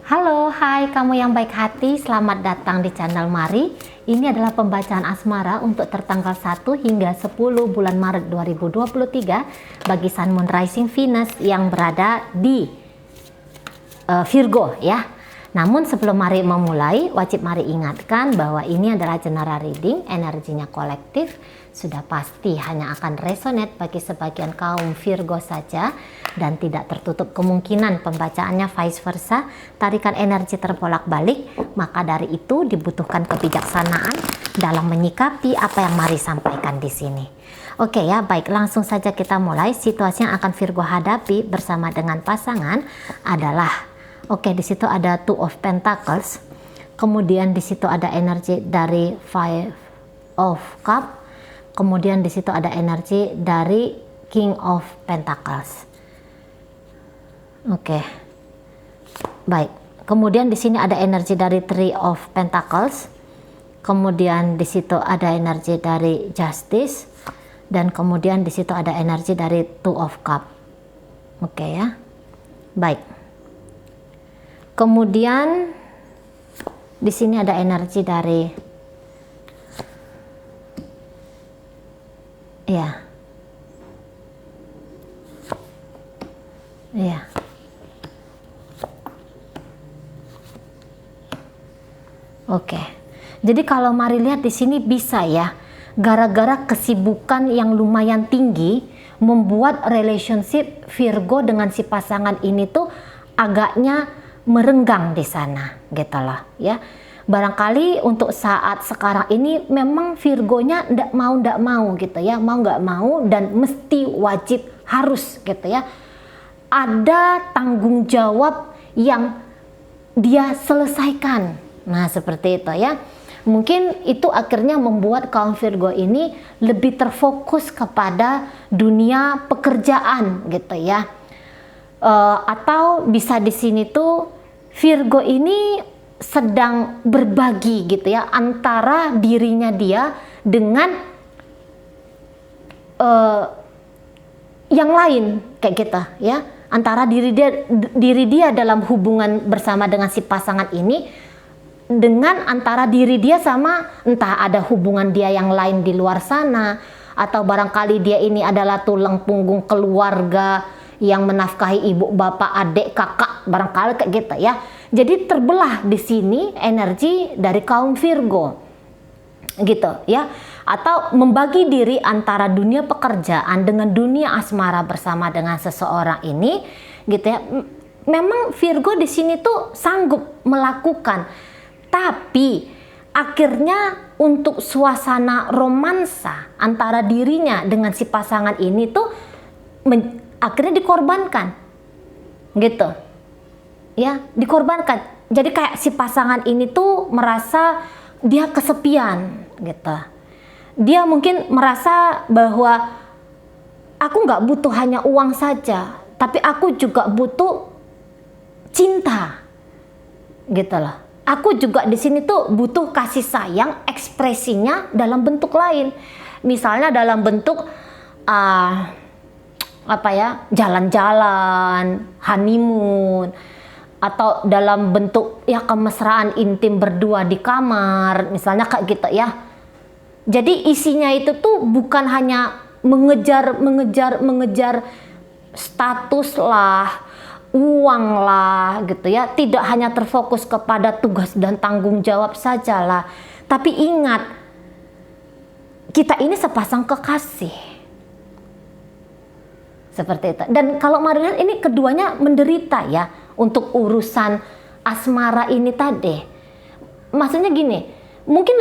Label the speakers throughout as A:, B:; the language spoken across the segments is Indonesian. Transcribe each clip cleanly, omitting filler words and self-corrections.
A: Halo, hai kamu yang baik hati, selamat datang di channel Mari. Ini adalah pembacaan asmara untuk tertanggal 1 hingga 10 bulan Maret 2023 bagi Sun Moon Rising Venus yang berada di Virgo ya. Namun sebelum Mari memulai, wajib Mari ingatkan bahwa ini adalah general reading, energinya kolektif, sudah pasti hanya akan resonate bagi sebagian kaum Virgo saja dan tidak tertutup kemungkinan pembacaannya vice versa, tarikan energi terbolak-balik, maka dari itu dibutuhkan kebijaksanaan dalam menyikapi apa yang Mari sampaikan di sini. Oke ya, baik, langsung saja kita mulai. Situasi yang akan Virgo hadapi bersama dengan pasangan adalah di situ ada Two of Pentacles, kemudian di situ ada energi dari Five of Cup, kemudian di situ ada energi dari King of Pentacles. Baik. Kemudian di sini ada energi dari Three of Pentacles, kemudian di situ ada energi dari Justice, dan kemudian di situ ada energi dari Two of Cup. Ya, baik. Kemudian di sini ada energi dari Jadi kalau Mari lihat di sini bisa ya, gara-gara kesibukan yang lumayan tinggi membuat relationship Virgo dengan si pasangan ini tuh agaknya merenggang di sana gitu loh ya. Barangkali untuk saat sekarang ini memang Virgonya ndak mau gitu ya, mau nggak mau dan mesti wajib harus gitu ya, ada tanggung jawab yang dia selesaikan. Nah seperti itu ya, mungkin itu akhirnya membuat kaum Virgo ini lebih terfokus kepada dunia pekerjaan gitu ya. Atau bisa di sini tuh Virgo ini sedang berbagi gitu ya antara dirinya dia dengan yang lain kayak gitu ya, antara diri dia dalam hubungan bersama dengan si pasangan ini dengan antara diri dia sama entah ada hubungan dia yang lain di luar sana, atau barangkali dia ini adalah tulang punggung keluarga yang menafkahi ibu, bapak, adik, kakak, barangkali kayak gitu ya. Jadi terbelah di sini energi dari kaum Virgo gitu ya, atau membagi diri antara dunia pekerjaan dengan dunia asmara bersama dengan seseorang ini gitu ya. Memang Virgo di sini tuh sanggup melakukan, tapi akhirnya untuk suasana romansa antara dirinya dengan si pasangan ini tuh akhirnya dikorbankan gitu ya, dikorbankan. Jadi kayak si pasangan ini tuh merasa dia kesepian gitu, dia mungkin merasa bahwa aku nggak butuh hanya uang saja, tapi aku juga butuh cinta gitu loh. Aku juga di sini tuh butuh kasih sayang, ekspresinya dalam bentuk lain, misalnya dalam bentuk jalan-jalan, honeymoon, atau dalam bentuk ya kemesraan intim berdua di kamar, misalnya kayak gitu ya. Jadi isinya itu tuh bukan hanya mengejar status lah, uang lah gitu ya, tidak hanya terfokus kepada tugas dan tanggung jawab sajalah, tapi ingat kita ini sepasang kekasih. Seperti itu. Dan kalau Mari lihat ini keduanya menderita ya untuk urusan asmara ini tadi. Maksudnya gini, mungkin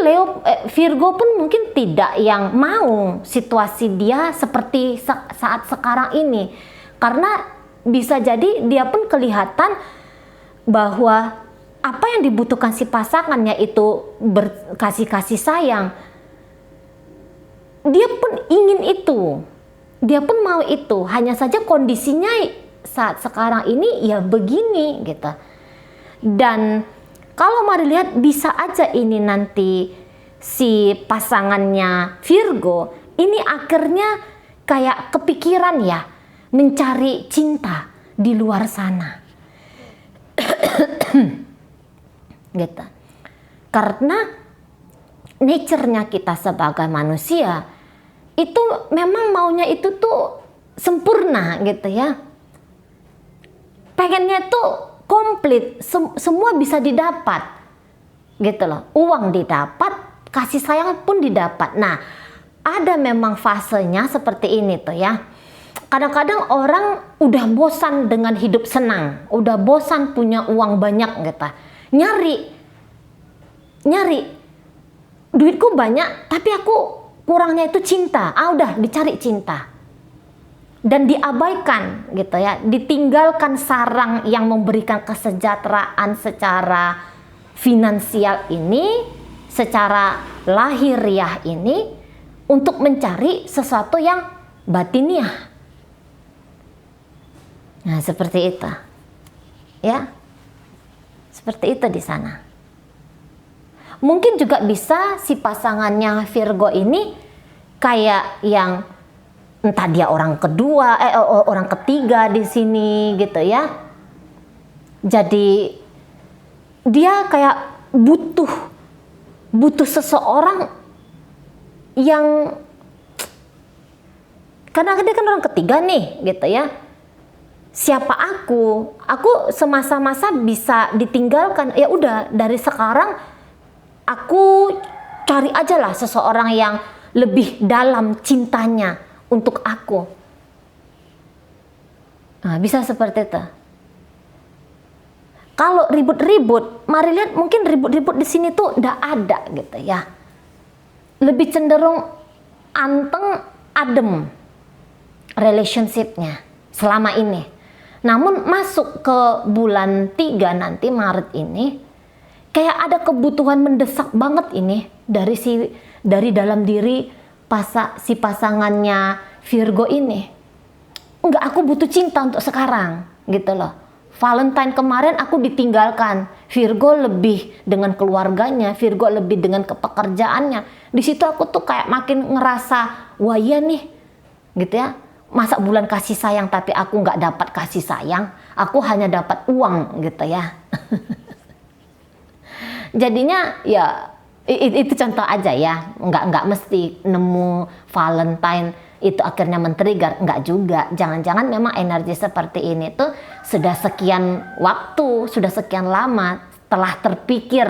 A: Virgo pun mungkin tidak yang mau situasi dia seperti saat sekarang ini, karena bisa jadi dia pun kelihatan bahwa apa yang dibutuhkan si pasangannya itu berkasih sayang, dia pun ingin itu. Dia pun mau itu, hanya saja kondisinya saat sekarang ini ya begini gitu. Dan kalau Mari lihat bisa aja ini nanti si pasangannya Virgo ini akhirnya kayak kepikiran ya mencari cinta di luar sana. Gitu. Karena nature-nya kita sebagai manusia itu memang maunya itu tuh sempurna gitu ya. Pengennya tuh komplit, semua bisa didapat gitu loh. Uang didapat, kasih sayang pun didapat. Nah, ada memang fasenya seperti ini tuh ya. Kadang-kadang orang udah bosan dengan hidup senang, udah bosan punya uang banyak gitu. Nyari duitku banyak tapi aku kurangnya itu cinta. Udah dicari cinta. Dan diabaikan gitu ya, ditinggalkan sarang yang memberikan kesejahteraan secara finansial ini, secara lahiriah ini, untuk mencari sesuatu yang batiniah. Nah, seperti itu. Ya. Seperti itu di sana. Mungkin juga bisa si pasangannya Virgo ini kayak yang entah dia orang kedua, orang ketiga di sini gitu ya. Jadi dia kayak butuh seseorang yang, karena dia kan orang ketiga nih gitu ya. Siapa aku semasa-masa bisa ditinggalkan. Ya udah, dari sekarang aku cari aja lah seseorang yang lebih dalam cintanya untuk aku. Nah, bisa seperti itu. Kalau ribut-ribut, mari lihat, mungkin ribut-ribut di sini tuh udah ada gitu ya. Lebih cenderung anteng, adem relationship-nya selama ini. Namun masuk ke bulan 3 nanti, Maret ini, kayak ada kebutuhan mendesak banget ini dari dalam diri si pasangannya Virgo ini. Enggak, aku butuh cinta untuk sekarang gitu loh. Valentine kemarin aku ditinggalkan. Virgo lebih dengan keluarganya, Virgo lebih dengan pekerjaannya. Di situ aku tuh kayak makin ngerasa, wah iya nih gitu ya. Masa bulan kasih sayang tapi aku nggak dapat kasih sayang, aku hanya dapat uang gitu ya. Jadinya ya itu contoh aja ya, nggak mesti nemu Valentine itu akhirnya men-trigger, nggak juga. Jangan-jangan memang energi seperti ini tuh sudah sekian waktu, sudah sekian lama telah terpikir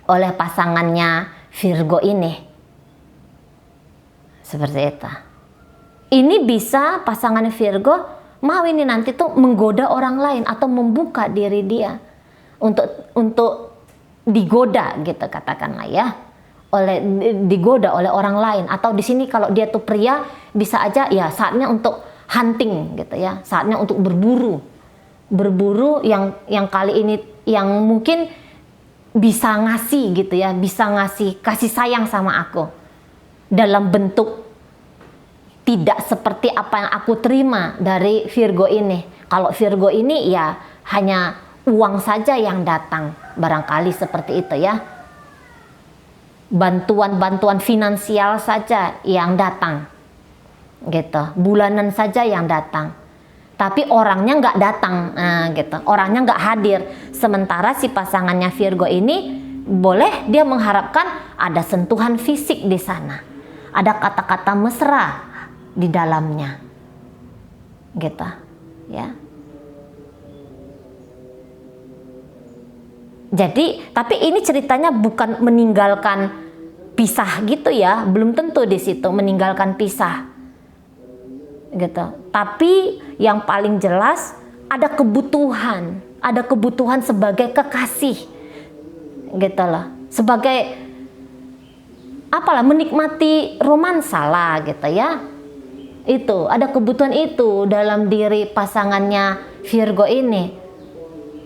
A: oleh pasangannya Virgo ini. Seperti itu. Ini bisa pasangan Virgo mau ini nanti tuh menggoda orang lain atau membuka diri dia untuk digoda gitu katakanlah ya, digoda oleh orang lain. Atau di sini kalau dia tuh pria bisa aja ya saatnya untuk hunting gitu ya, saatnya untuk berburu yang kali ini yang mungkin bisa ngasih gitu ya, bisa ngasih kasih sayang sama aku dalam bentuk tidak seperti apa yang aku terima dari Virgo ini. Kalau Virgo ini ya hanya uang saja yang datang, barangkali seperti itu ya. Bantuan-bantuan finansial saja yang datang, gitu. Bulanan saja yang datang. Tapi orangnya nggak datang, gitu. Orangnya nggak hadir. Sementara si pasangannya Virgo ini boleh dia mengharapkan ada sentuhan fisik di sana, ada kata-kata mesra di dalamnya, gitu, ya. Jadi, tapi ini ceritanya bukan meninggalkan pisah gitu ya, belum tentu di situ meninggalkan pisah, gitu. Tapi yang paling jelas ada kebutuhan sebagai kekasih, gitu loh, sebagai apalah menikmati romansa lah, gitu ya. Itu ada kebutuhan itu dalam diri pasangannya Virgo ini.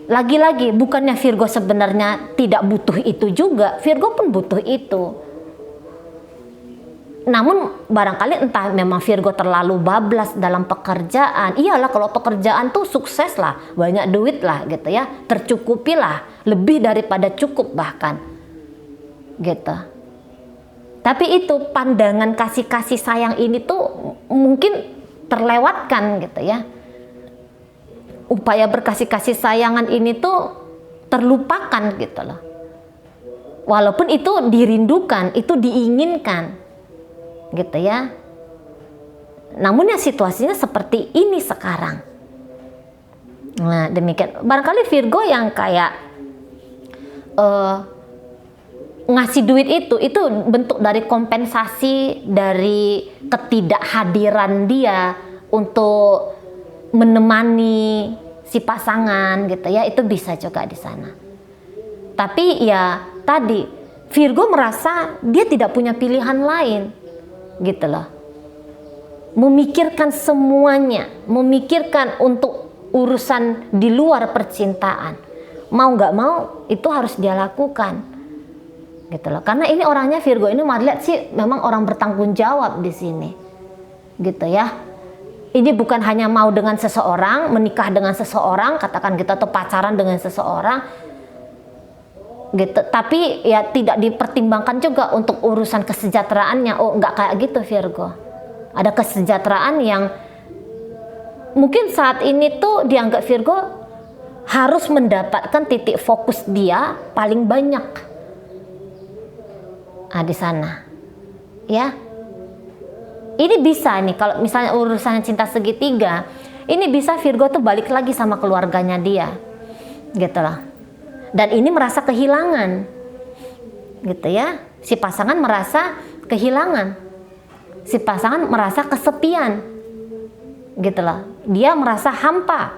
A: Lagi-lagi bukannya Virgo sebenarnya tidak butuh itu juga, Virgo pun butuh itu. Namun barangkali entah memang Virgo terlalu bablas dalam pekerjaan. Iyalah kalau pekerjaan tuh sukses lah, banyak duit lah gitu ya, tercukupi lah, lebih daripada cukup bahkan, gitu. Tapi itu pandangan kasih sayang ini tuh mungkin terlewatkan gitu ya. upaya berkasih sayangan ini tuh terlupakan gitu loh. Walaupun itu dirindukan, itu diinginkan gitu ya. Namun ya situasinya seperti ini sekarang. Nah demikian. Barangkali Virgo yang kayak ngasih duit itu bentuk dari kompensasi dari ketidakhadiran dia untuk menemani si pasangan gitu ya, itu bisa juga di sana. Tapi ya tadi Virgo merasa dia tidak punya pilihan lain gitu loh. Memikirkan semuanya, memikirkan untuk urusan di luar percintaan. Mau nggak mau itu harus dia lakukan gitu loh. Karena ini orangnya Virgo ini lihat sih memang orang bertanggung jawab di sini gitu ya. Ini bukan hanya mau dengan seseorang, menikah dengan seseorang, katakan gitu, atau pacaran dengan seseorang gitu, tapi ya tidak dipertimbangkan juga untuk urusan kesejahteraannya. Oh nggak kayak gitu Virgo. Ada kesejahteraan yang mungkin saat ini tuh dianggap Virgo harus mendapatkan titik fokus dia paling banyak di sana ya. Ini bisa nih kalau misalnya urusan cinta segitiga, ini bisa Virgo tuh balik lagi sama keluarganya dia gitu loh. Dan ini merasa kehilangan gitu ya. Si pasangan merasa kehilangan, si pasangan merasa kesepian gitu loh. Dia merasa hampa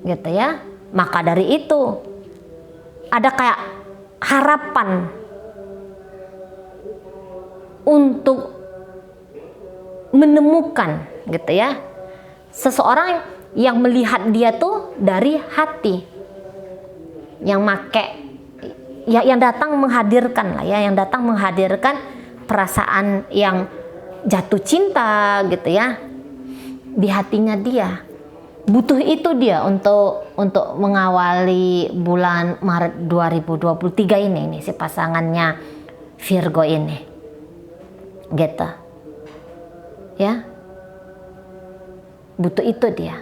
A: gitu ya. Maka dari itu ada kayak harapan untuk menemukan gitu ya seseorang yang melihat dia tuh dari hati, yang yang datang menghadirkan lah ya, yang datang menghadirkan perasaan yang jatuh cinta gitu ya di hatinya dia. Butuh itu dia untuk mengawali bulan Maret 2023 ini si pasangannya Virgo ini gitu ya, butuh itu dia.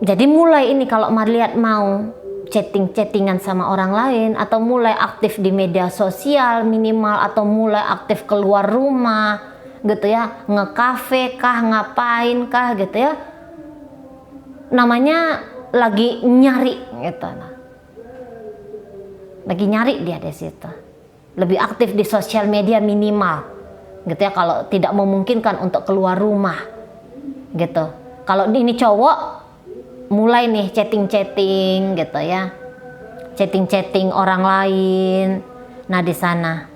A: Jadi mulai ini kalau lihat mau chattingan sama orang lain, atau mulai aktif di media sosial minimal, atau mulai aktif keluar rumah gitu ya, ngekafe kah, ngapain kah gitu ya, namanya lagi nyari gitu, lagi nyari dia di situ. Lebih aktif di sosial media minimal gitu ya, kalau tidak memungkinkan untuk keluar rumah gitu. Kalau ini cowok mulai nih chatting gitu ya, chatting orang lain. Nah di sana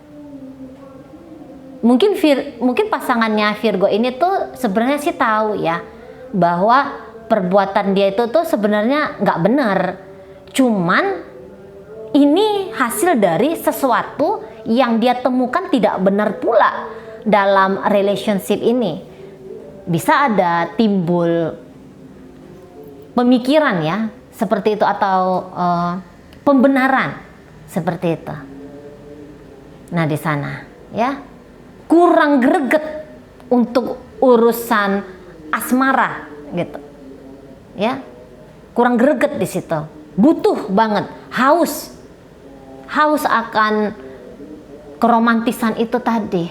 A: mungkin pasangannya Virgo ini tuh sebenarnya sih tahu ya bahwa perbuatan dia itu tuh sebenarnya nggak benar, cuman ini hasil dari sesuatu yang dia temukan tidak benar pula dalam relationship ini. Bisa ada timbul pemikiran ya seperti itu, atau pembenaran seperti itu. Nah di sana ya kurang greget untuk urusan asmara gitu ya, kurang greget di situ, butuh banget, haus akan keromantisan itu tadi.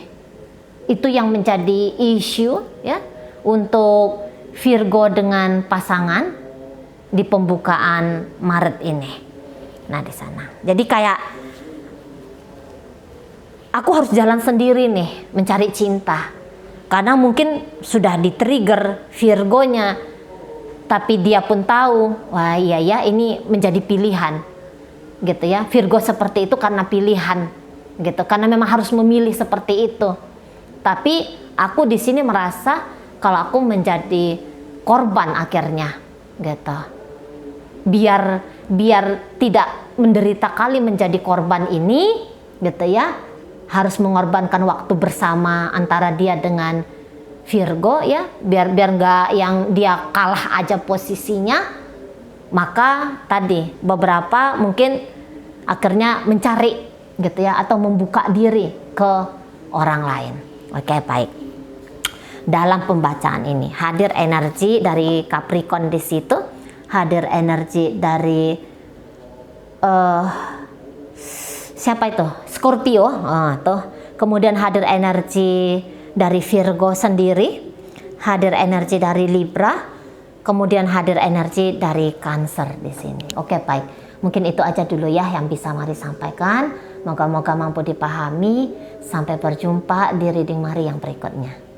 A: Itu yang menjadi isu ya untuk Virgo dengan pasangan di pembukaan Maret ini. Nah di sana. Jadi kayak aku harus jalan sendiri nih mencari cinta. Karena mungkin sudah di-trigger Virgonya, tapi dia pun tahu, wah iya ya ini menjadi pilihan gitu ya. Virgo seperti itu karena pilihan gitu, karena memang harus memilih seperti itu. Tapi aku di sini merasa kalau aku menjadi korban akhirnya gitu. Biar tidak menderita kali menjadi korban ini gitu ya, harus mengorbankan waktu bersama antara dia dengan Virgo ya, biar nggak yang dia kalah aja posisinya. Maka tadi beberapa mungkin akhirnya mencari gitu ya, atau membuka diri ke orang lain. Oke, baik. dalam pembacaan ini. Hadir energi dari Capricorn di situ, hadir energi dari siapa itu? Scorpio, tuh. Kemudian hadir energi dari Virgo sendiri, hadir energi dari Libra, kemudian hadir energi dari Cancer di sini. Oke, baik. Mungkin itu aja dulu ya yang bisa Mari sampaikan. Moga-moga mampu dipahami. Sampai berjumpa di reading Mari yang berikutnya.